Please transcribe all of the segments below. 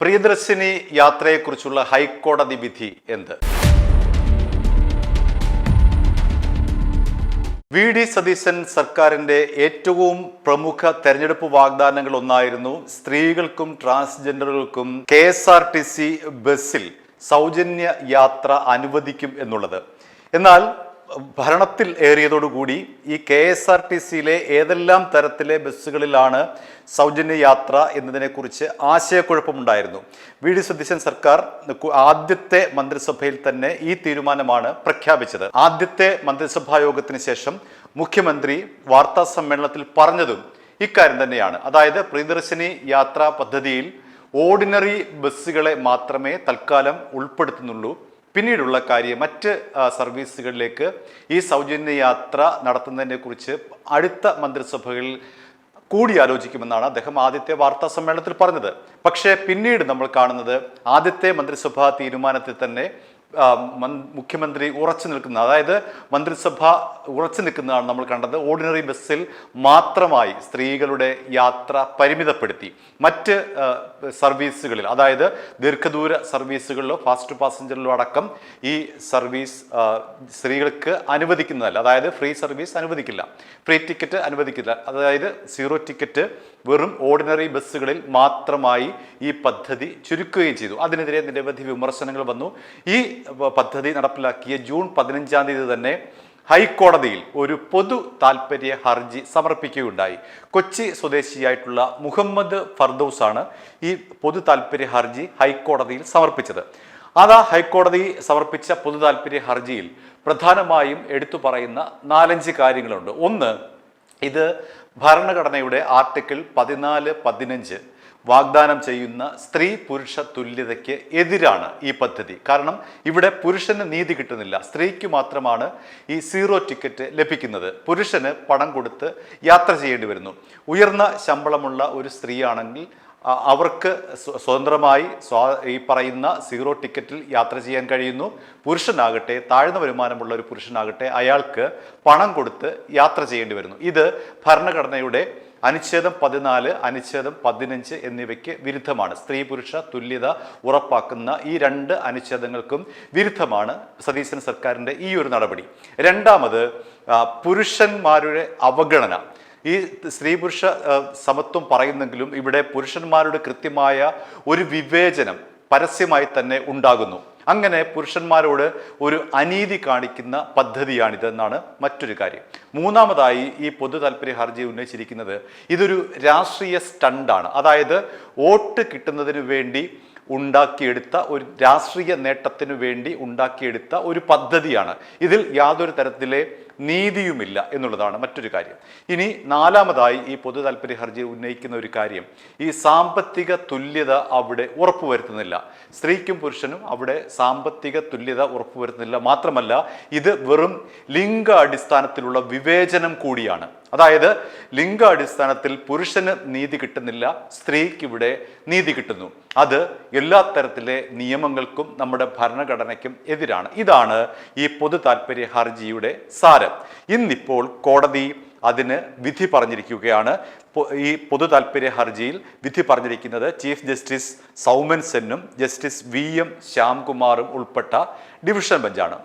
പ്രിയദർശിനി യാത്രയെക്കുറിച്ചുള്ള ഹൈക്കോടതി വിധി എന്ത്? വി.ഡി. സതീശൻ സർക്കാരിന്റെ ഏറ്റവും പ്രമുഖ തെരഞ്ഞെടുപ്പ് വാഗ്ദാനങ്ങൾ ഒന്നായിരുന്നു സ്ത്രീകൾക്കും ട്രാൻസ്ജെൻഡറുകൾക്കും KSRTC ബസ്സിൽ സൗജന്യ യാത്ര അനുവദിക്കും എന്നുള്ളത്. എന്നാൽ ഭരണത്തിൽ ഏറിയതോടുകൂടി ഈ KSRTCയിലെ ഏതെല്ലാം തരത്തിലെ ബസ്സുകളിലാണ് സൗജന്യ യാത്ര എന്നതിനെക്കുറിച്ച് ആശയക്കുഴപ്പമുണ്ടായിരുന്നു. വി.ഡി. സതീശൻ സർക്കാർ ആദ്യത്തെ മന്ത്രിസഭയിൽ തന്നെ ഈ തീരുമാനമാണ് പ്രഖ്യാപിച്ചത്. ആദ്യത്തെ മന്ത്രിസഭാ യോഗത്തിന് ശേഷം മുഖ്യമന്ത്രി വാർത്താ സമ്മേളനത്തിൽ പറഞ്ഞതും ഇക്കാര്യം തന്നെയാണ്. അതായത് പ്രിയദർശിനി യാത്രാ പദ്ധതിയിൽ ഓർഡിനറി ബസ്സുകളെ മാത്രമേ തൽക്കാലം ഉൾപ്പെടുത്തുന്നുള്ളൂ. പിന്നീടുള്ള കാര്യം മറ്റ് സർവീസുകളിലേക്ക് ഈ സൗജന്യ യാത്ര നടത്തുന്നതിനെ കുറിച്ച് അടുത്ത മന്ത്രിസഭകളിൽ കൂടിയാലോചിക്കുമെന്നാണ് അദ്ദേഹം ആദ്യത്തെ വാർത്താ സമ്മേളനത്തിൽ പറഞ്ഞത്. പക്ഷേ പിന്നീട് നമ്മൾ കാണുന്നത് ആദ്യത്തെ മന്ത്രിസഭാ തീരുമാനത്തിൽ തന്നെ മുഖ്യമന്ത്രി ഉറച്ചു നിൽക്കുന്ന, അതായത് മന്ത്രിസഭ ഉറച്ചു നിൽക്കുന്നതാണ് നമ്മൾ കണ്ടത്. ഓർഡിനറി ബസ്സിൽ മാത്രമായി സ്ത്രീകളുടെ യാത്ര പരിമിതപ്പെടുത്തി. മറ്റ് സർവീസുകളിൽ, അതായത് ദീർഘദൂര സർവീസുകളിലോ ഫാസ്റ്റ് പാസഞ്ചറിലോ അടക്കം ഈ സർവീസ് സ്ത്രീകൾക്ക് അനുവദിക്കുന്നതല്ല. അതായത് ഫ്രീ സർവീസ് അനുവദിക്കില്ല, ഫ്രീ ടിക്കറ്റ് അനുവദിക്കില്ല. അതായത് സീറോ ടിക്കറ്റ് വെറും ഓർഡിനറി ബസ്സുകളിൽ മാത്രമായി ഈ പദ്ധതി ചുരുക്കുകയും ചെയ്തു. അതിനെതിരെ നിരവധി വിമർശനങ്ങൾ വന്നു. ഈ പദ്ധതി നടപ്പിലാക്കിയ ജൂൺ 15-ാം തീയതി തന്നെ ഹൈക്കോടതിയിൽ ഒരു പൊതു താൽപര്യ ഹർജി സമർപ്പിക്കുകയുണ്ടായി. കൊച്ചി സ്വദേശിയായിട്ടുള്ള മുഹമ്മദ് ഫർദൌസ് ആണ് ഈ പൊതു താൽപര്യ ഹർജി ഹൈക്കോടതിയിൽ സമർപ്പിച്ചത്. ഹൈക്കോടതി സമർപ്പിച്ച പൊതു താൽപര്യ ഹർജിയിൽ പ്രധാനമായും എടുത്തു പറയുന്ന 4-5 കാര്യങ്ങളുണ്ട്. ഒന്ന്, ഇത് ഭരണഘടനയുടെ ആർട്ടിക്കിൾ 14-15 വാഗ്ദാനം ചെയ്യുന്ന സ്ത്രീ പുരുഷ തുല്യതയ്ക്ക് എതിരാണ് ഈ പദ്ധതി. കാരണം ഇവിടെ പുരുഷന് നീതി കിട്ടുന്നില്ല, സ്ത്രീക്ക് മാത്രമാണ് ഈ സീറോ ടിക്കറ്റ് ലഭിക്കുന്നത്. പുരുഷന് പണം കൊടുത്ത് യാത്ര ചെയ്യേണ്ടി വരുന്നു. ഉയർന്ന ശമ്പളമുള്ള ഒരു സ്ത്രീയാണെങ്കിൽ അവർക്ക് സ്വതന്ത്രമായി ഈ പറയുന്ന സീറോ ടിക്കറ്റിൽ യാത്ര ചെയ്യാൻ കഴിയുന്നു. പുരുഷനാകട്ടെ, താഴ്ന്ന വരുമാനമുള്ള ഒരു പുരുഷനാകട്ടെ, അയാൾക്ക് പണം കൊടുത്ത് യാത്ര ചെയ്യേണ്ടി വരുന്നു. ഇത് ഭരണഘടനയുടെ അനുച്ഛേദം 14, അനുച്ഛേദം 15 എന്നിവയ്ക്ക് വിരുദ്ധമാണ്. സ്ത്രീ പുരുഷ തുല്യത ഉറപ്പാക്കുന്ന ഈ 2 അനുച്ഛേദങ്ങൾക്കും വിരുദ്ധമാണ് സതീശൻ സർക്കാരിൻ്റെ ഈ ഒരു നടപടി. രണ്ടാമത്, പുരുഷന്മാരുടെ അവഗണന. ഈ സ്ത്രീ പുരുഷ സമത്വം പറയുന്നെങ്കിലും ഇവിടെ പുരുഷന്മാരുടെ കൃത്യമായ ഒരു വിവേചനം പരസ്യമായി തന്നെ ഉണ്ടാകുന്നു. അങ്ങനെ പുരുഷന്മാരോട് ഒരു അനീതി കാണിക്കുന്ന പദ്ധതിയാണിതെന്നാണ് മറ്റൊരു കാര്യം. മൂന്നാമതായി ഈ പൊതു താൽപര്യ ഹർജി ഉന്നയിച്ചിരിക്കുന്നത് ഇതൊരു രാഷ്ട്രീയ സ്റ്റണ്ടാണ്. അതായത് വോട്ട് കിട്ടുന്നതിന് വേണ്ടി ഉണ്ടാക്കിയെടുത്ത ഒരു രാഷ്ട്രീയ നേട്ടത്തിനു വേണ്ടി ഉണ്ടാക്കിയെടുത്ത ഒരു പദ്ധതിയാണ്. ഇതിൽ യാതൊരു തരത്തിലെ നീതിയുമില്ല എന്നുള്ളതാണ് മറ്റൊരു കാര്യം. ഇനി നാലാമതായി ഈ പൊതു താൽപര്യ ഹർജി ഉന്നയിക്കുന്ന ഒരു കാര്യം, ഈ സാമ്പത്തിക തുല്യത അവിടെ ഉറപ്പുവരുത്തുന്നില്ല. സ്ത്രീക്കും പുരുഷനും അവിടെ സാമ്പത്തിക തുല്യത ഉറപ്പുവരുത്തുന്നില്ല. മാത്രമല്ല, ഇത് വെറും ലിംഗാടിസ്ഥാനത്തിലുള്ള വിവേചനം കൂടിയാണ്. അതായത് ലിംഗാടിസ്ഥാനത്തിൽ പുരുഷന് നീതി കിട്ടുന്നില്ല, സ്ത്രീക്ക് ഇവിടെ നീതി കിട്ടുന്നു. അത് എല്ലാ തരത്തിലെ നിയമങ്ങൾക്കും നമ്മുടെ ഭരണഘടനയ്ക്കും എതിരാണ്. ഇതാണ് ഈ പൊതു താൽപര്യ ഹർജിയുടെ സാരം. ഇന്നിപ്പോൾ കോടതി അതിന് വിധി പറഞ്ഞിരിക്കുകയാണ്. ഈ പൊതു താൽപര്യ ഹർജിയിൽ വിധി പറഞ്ഞിരിക്കുന്നത് chief justice Soumen സെന്നും justice VM ശ്യാംകുമാറും ഉൾപ്പെട്ട ഡിവിഷൻ ബെഞ്ചാണ്.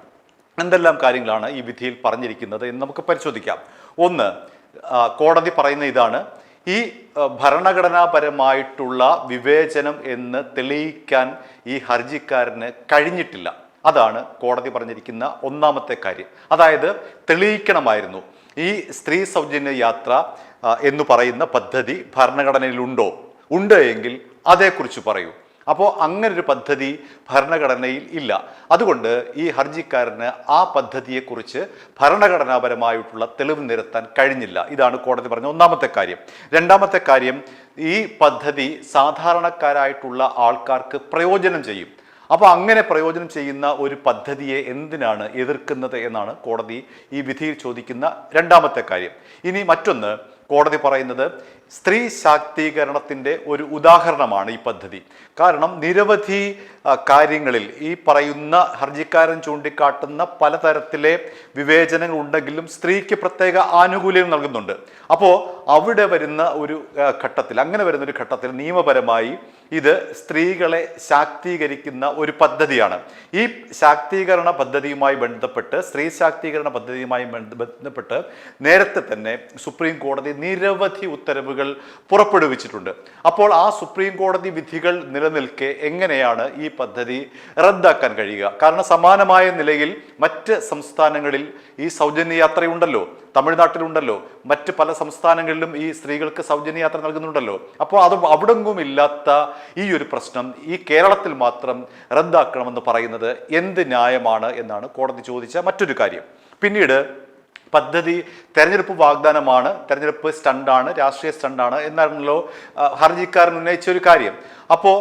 എന്തെല്ലാം കാര്യങ്ങളാണ് ഈ വിധിയിൽ പറഞ്ഞിരിക്കുന്നത് എന്ന് നമുക്ക് പരിശോധിക്കാം. ഒന്ന്, കോടതി പറയുന്ന ഇതാണ്: ഈ ഭരണഘടനാപരമായിട്ടുള്ള വിവേചനം എന്ന് തെളിയിക്കാൻ ഈ ഹർജിക്കാരന് കഴിഞ്ഞിട്ടില്ല. അതാണ് കോടതി പറഞ്ഞിരിക്കുന്ന ഒന്നാമത്തെ കാര്യം. അതായത് തെളിയിക്കണമായിരുന്നു ഈ സ്ത്രീ സൗജന്യ യാത്ര എന്ന് പറയുന്ന പദ്ധതി ഭരണഘടനയിലുണ്ടോ, ഉണ്ട് എങ്കിൽ അതേക്കുറിച്ച് പറയൂ. അപ്പോൾ അങ്ങനൊരു പദ്ധതി ഭരണഘടനയിൽ ഇല്ല. അതുകൊണ്ട് ഈ ഹർജിക്കാരന് ആ പദ്ധതിയെക്കുറിച്ച് ഭരണഘടനാപരമായിട്ടുള്ള തെളിവ് നിരത്താൻ കഴിഞ്ഞില്ല. ഇതാണ് കോടതി പറഞ്ഞ ഒന്നാമത്തെ കാര്യം. രണ്ടാമത്തെ കാര്യം, ഈ പദ്ധതി സാധാരണക്കാരായിട്ടുള്ള ആൾക്കാർക്ക് പ്രയോജനം ചെയ്യും. അപ്പോൾ അങ്ങനെ പ്രയോജനം ചെയ്യുന്ന ഒരു പദ്ധതിയെ എന്തിനാണ് എതിർക്കുന്നത് എന്നാണ് കോടതി ഈ വിധിയിൽ ചോദിക്കുന്ന രണ്ടാമത്തെ കാര്യം. ഇനി മറ്റൊന്ന്, കോടതി പറയുന്നത് സ്ത്രീ ശാക്തീകരണത്തിൻ്റെ ഒരു ഉദാഹരണമാണ് ഈ പദ്ധതി. കാരണം നിരവധി കാര്യങ്ങളിൽ ഈ പറയുന്ന ഹർജിക്കാരൻ ചൂണ്ടിക്കാട്ടുന്ന പലതരത്തിലെ വിവേചനങ്ങൾ ഉണ്ടെങ്കിലും സ്ത്രീക്ക് പ്രത്യേക ആനുകൂല്യം നൽകുന്നുണ്ട്. അപ്പോൾ അവിടെ വരുന്ന ഒരു ഘട്ടത്തിൽ, അങ്ങനെ വരുന്ന ഒരു ഘട്ടത്തിൽ നിയമപരമായി ഇത് സ്ത്രീകളെ ശാക്തീകരിക്കുന്ന ഒരു പദ്ധതിയാണ്. ഈ ശാക്തീകരണ പദ്ധതിയുമായി ബന്ധപ്പെട്ട്, സ്ത്രീ ശാക്തീകരണ പദ്ധതിയുമായി ബന്ധപ്പെട്ട് നേരത്തെ തന്നെ സുപ്രീം കോടതി നിരവധി ഉത്തരവുകൾ പുറപ്പെടുവിച്ചിട്ടുണ്ട്. അപ്പോൾ ആ സുപ്രീം കോടതി വിധികൾ നിലനിൽക്കെ എങ്ങനെയാണ് ഈ പദ്ധതി റദ്ദാക്കാൻ കഴിയുക? കാരണം സമാനമായ നിലയിൽ മറ്റ് സംസ്ഥാനങ്ങളിൽ ഈ സൗജന്യ യാത്രയുണ്ടല്ലോ, തമിഴ്നാട്ടിലുണ്ടല്ലോ, മറ്റ് പല സംസ്ഥാനങ്ങളിലും ഈ സ്ത്രീകൾക്ക് സൗജന്യ യാത്ര നൽകുന്നുണ്ടല്ലോ. അപ്പോൾ അത് അവിടെങ്ങും ഇല്ലാത്ത ഈ ഒരു പ്രശ്നം ഈ കേരളത്തിൽ മാത്രം റദ്ദാക്കണമെന്ന് പറയുന്നത് എന്ത് ന്യായമാണ് എന്നാണ് കോടതി ചോദിച്ച മറ്റൊരു കാര്യം. പിന്നീട് പദ്ധതി തെരഞ്ഞെടുപ്പ് വാഗ്ദാനമാണ്, തെരഞ്ഞെടുപ്പ് സ്റ്റണ്ടാണ്, രാഷ്ട്രീയ സ്റ്റണ്ടാണ് എന്നാണല്ലോ ഹർജിക്കാരൻ ഉന്നയിച്ച ഒരു കാര്യം. അപ്പോൾ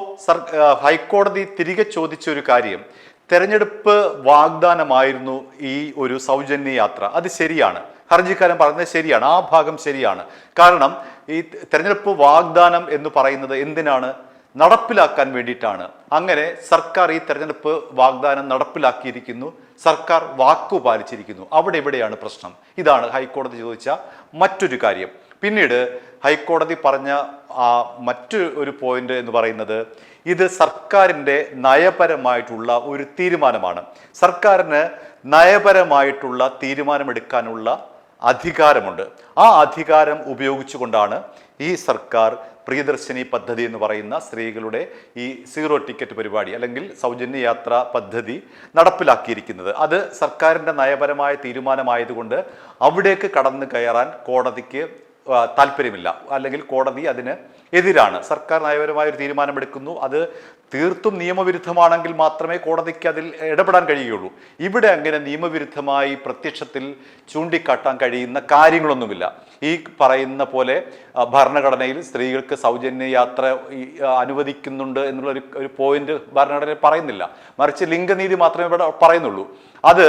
ഹൈക്കോടതി തിരികെ ചോദിച്ച ഒരു കാര്യം, തെരഞ്ഞെടുപ്പ് വാഗ്ദാനമായിരുന്നു ഈ ഒരു സൗജന്യ യാത്ര, അത് ശരിയാണ്, ഹർജിക്കാരൻ പറഞ്ഞത് ശരിയാണ്, ആ ഭാഗം ശരിയാണ്. കാരണം ഈ തെരഞ്ഞെടുപ്പ് വാഗ്ദാനം എന്ന് പറയുന്നത് എന്തിനാണ്? നടപ്പിലാക്കാൻ വേണ്ടിയിട്ടാണ്. അങ്ങനെ സർക്കാർ ഈ തെരഞ്ഞെടുപ്പ് വാഗ്ദാനം നടപ്പിലാക്കിയിരിക്കുന്നു, സർക്കാർ വാക്കു പാലിച്ചിരിക്കുന്നു. അവിടെ എവിടെയാണ് പ്രശ്നം? ഇതാണ് ഹൈക്കോടതി ചോദിച്ച മറ്റൊരു കാര്യം. പിന്നീട് ഹൈക്കോടതി പറഞ്ഞ മറ്റു ഒരു പോയിന്റ് എന്ന് പറയുന്നത്, ഇത് സർക്കാരിൻ്റെ നയപരമായിട്ടുള്ള ഒരു തീരുമാനമാണ്. സർക്കാരിന് നയപരമായിട്ടുള്ള തീരുമാനമെടുക്കാനുള്ള അധികാരമുണ്ട്. ആ അധികാരം ഉപയോഗിച്ചുകൊണ്ടാണ് ഈ സർക്കാർ പ്രിയദർശിനി പദ്ധതി എന്ന് പറയുന്ന സ്ത്രീകളുടെ ഈ സീറോ ടിക്കറ്റ് പരിപാടി അല്ലെങ്കിൽ സൗജന്യ യാത്രാ പദ്ധതി നടപ്പിലാക്കിയിരിക്കുന്നത്. അത് സർക്കാരിൻ്റെ നയപരമായ തീരുമാനമായതുകൊണ്ട് അവിടേക്ക് കടന്നു കയറാൻ കോടതിക്ക് താല്പര്യമില്ല, അല്ലെങ്കിൽ കോടതി അതിന് എതിരാണ്. സർക്കാർ നയപരമായ ഒരു തീരുമാനമെടുക്കുന്നു, അത് തീർത്തും നിയമവിരുദ്ധമാണെങ്കിൽ മാത്രമേ കോടതിക്ക് അതിൽ ഇടപെടാൻ കഴിയുകയുള്ളൂ. ഇവിടെ അങ്ങനെ നിയമവിരുദ്ധമായി പ്രത്യക്ഷത്തിൽ ചൂണ്ടിക്കാട്ടാൻ കഴിയുന്ന കാര്യങ്ങളൊന്നുമില്ല. ഈ പറയുന്ന പോലെ ഭരണഘടനയിൽ സ്ത്രീകൾക്ക് സൗജന്യ യാത്ര അനുവദിക്കുന്നുണ്ട് എന്നുള്ള ഒരു പോയിന്റ് ഭരണഘടനയിൽ പറയുന്നില്ല, മറിച്ച് ലിംഗനീതി മാത്രമേ ഇവിടെ പറയുന്നുള്ളൂ. അത്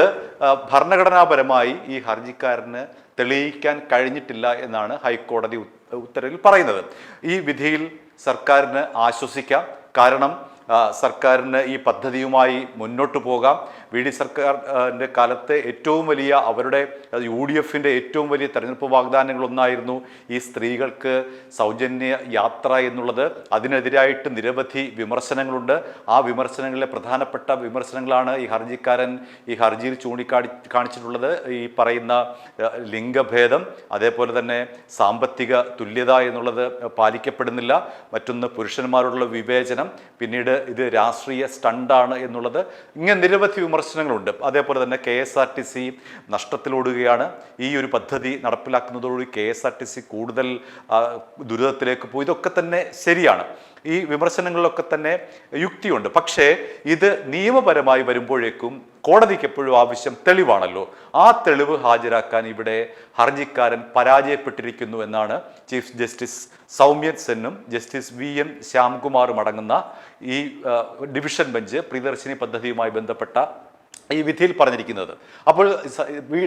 ഭരണഘടനാപരമായി ഈ ഹർജിക്കാരന് തെളിയിക്കാൻ കഴിഞ്ഞിട്ടില്ല എന്നാണ് ഹൈക്കോടതി ഉത്തരവിൽ പറയുന്നത്. ഈ വിധിയിൽ സർക്കാരിന് ആശ്വസിക്കാം. കാരണം സർക്കാരിന് ഈ പദ്ധതിയുമായി മുന്നോട്ട് പോകാം. വി ഡി സർക്കാരിൻ്റെ കാലത്ത് ഏറ്റവും വലിയ അവരുടെ UDFൻ്റെ ഏറ്റവും വലിയ തെരഞ്ഞെടുപ്പ് വാഗ്ദാനങ്ങളൊന്നായിരുന്നു ഈ സ്ത്രീകൾക്ക് സൗജന്യ യാത്ര എന്നുള്ളത്. അതിനെതിരായിട്ട് നിരവധി വിമർശനങ്ങളുണ്ട്. ആ വിമർശനങ്ങളിലെ പ്രധാനപ്പെട്ട വിമർശനങ്ങളാണ് ഈ ഹർജിക്കാരൻ ഈ ഹർജിയിൽ കാണിച്ചിട്ടുള്ളത്. ഈ പറയുന്ന ലിംഗഭേദം, അതേപോലെ തന്നെ സാമ്പത്തിക തുല്യത എന്നുള്ളത് പാലിക്കപ്പെടുന്നില്ല. മറ്റൊന്ന് പുരുഷന്മാരോടുള്ള വിവേചനം, പിന്നീട് ഇത് രാഷ്ട്രീയ സ്റ്റണ്ടാണ് എന്നുള്ളത്. ഇങ്ങനെ നിരവധി വിമർശനങ്ങളുണ്ട്. അതേപോലെ തന്നെ KSRTC നഷ്ടത്തിലോടുകയാണ്. ഈ ഒരു പദ്ധതി നടപ്പിലാക്കുന്നതോടുകൂടി KSRTC കൂടുതൽ ദുരിതത്തിലേക്ക് പോയി. ഇതൊക്കെ തന്നെ ശരിയാണ്. ഈ വിമർശനങ്ങളിലൊക്കെ തന്നെ യുക്തിയുണ്ട്. പക്ഷേ ഇത് നിയമപരമായി വരുമ്പോഴേക്കും കോടതിക്ക് എപ്പോഴും ആവശ്യം തെളിവാണല്ലോ. ആ തെളിവ് ഹാജരാക്കാൻ ഇവിടെ ഹർജിക്കാരൻ പരാജയപ്പെട്ടിരിക്കുന്നു എന്നാണ് chief justice Soumyan സെന്നും justice VN ശ്യാംകുമാറും അടങ്ങുന്ന ഈ ഡിവിഷൻ ബെഞ്ച് പ്രിയദർശിനി പദ്ധതിയുമായി ബന്ധപ്പെട്ട ഈ വിധിയിൽ പറഞ്ഞിരിക്കുന്നത്. അപ്പോൾ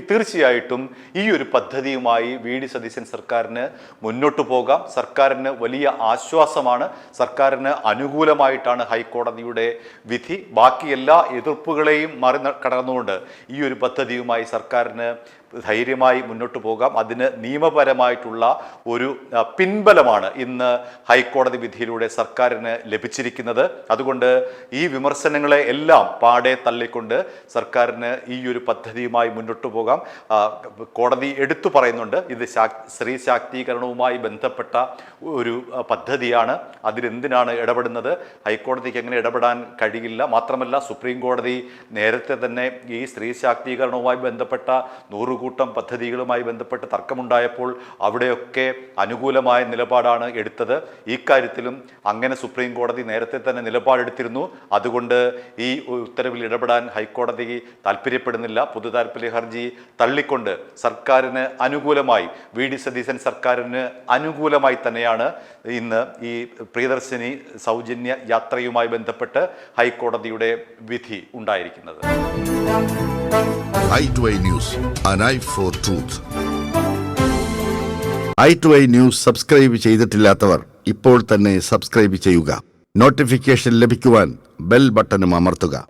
തീർച്ചയായിട്ടും ഈ ഒരു പദ്ധതിയുമായി VD സതീശൻ സർക്കാരിന് മുന്നോട്ട് പോകാം. സർക്കാരിന് വലിയ ആശ്വാസമാണ്. സർക്കാരിന് അനുകൂലമായിട്ടാണ് ഹൈക്കോടതിയുടെ വിധി. ബാക്കി എല്ലാ എതിർപ്പുകളെയും മറികടന്നുകൊണ്ട് ഈ ഒരു പദ്ധതിയുമായി സർക്കാരിന് ധൈര്യമായി മുന്നോട്ട് പോകാം. അതിന് നിയമപരമായിട്ടുള്ള ഒരു പിൻബലമാണ് ഇന്ന് ഹൈക്കോടതി വിധിയിലൂടെ സർക്കാരിന് ലഭിച്ചിരിക്കുന്നത്. അതുകൊണ്ട് ഈ വിമർശനങ്ങളെ എല്ലാം പാടെ തള്ളിക്കൊണ്ട് സർക്കാരിന് ഈ ഒരു പദ്ധതിയുമായി മുന്നോട്ട് പോകാം. കോടതി എടുത്തു പറയുന്നുണ്ട്, ഇത് സ്ത്രീ ശാക്തീകരണവുമായി ബന്ധപ്പെട്ട ഒരു പദ്ധതിയാണ്, അതിലെന്തിനാണ് ഇടപെടുന്നത്? ഹൈക്കോടതിക്ക് എങ്ങനെ ഇടപെടാൻ കഴിയില്ല. മാത്രമല്ല സുപ്രീം കോടതി നേരത്തെ തന്നെ ഈ സ്ത്രീ ശാക്തീകരണവുമായി ബന്ധപ്പെട്ട 100 കൂട്ടം പദ്ധതികളുമായി ബന്ധപ്പെട്ട് തർക്കമുണ്ടായപ്പോൾ അവിടെയൊക്കെ അനുകൂലമായ നിലപാടാണ് എടുത്തത്. ഈ കാര്യത്തിലും അങ്ങനെ സുപ്രീം കോടതി നേരത്തെ തന്നെ നിലപാടെടുത്തിരുന്നു. അതുകൊണ്ട് ഈ ഉത്തരവിൽ ഇടപെടാൻ ഹൈക്കോടതി താല്പര്യപ്പെടുന്നില്ല. പൊതു താല്പര്യ ഹർജി തള്ളിക്കൊണ്ട് സർക്കാരിന് അനുകൂലമായി, VD സതീശൻ സർക്കാരിന് അനുകൂലമായി തന്നെയാണ് ഇന്ന് ഈ പ്രിയദർശിനി സൗജന്യ യാത്രയുമായി ബന്ധപ്പെട്ട് ഹൈക്കോടതിയുടെ വിധി ഉണ്ടായിരിക്കുന്നത്. i2i News, an eye for truth. i2i News subscribe ചെയ്തിട്ടില്ലാത്തവർ ഇപ്പോൾ തന്നെ സബ്സ്ക്രൈബ് ചെയ്യുക. നോട്ടിഫിക്കേഷൻ ലഭിക്കുവാൻ ബെൽ ബട്ടണും അമർത്തുക.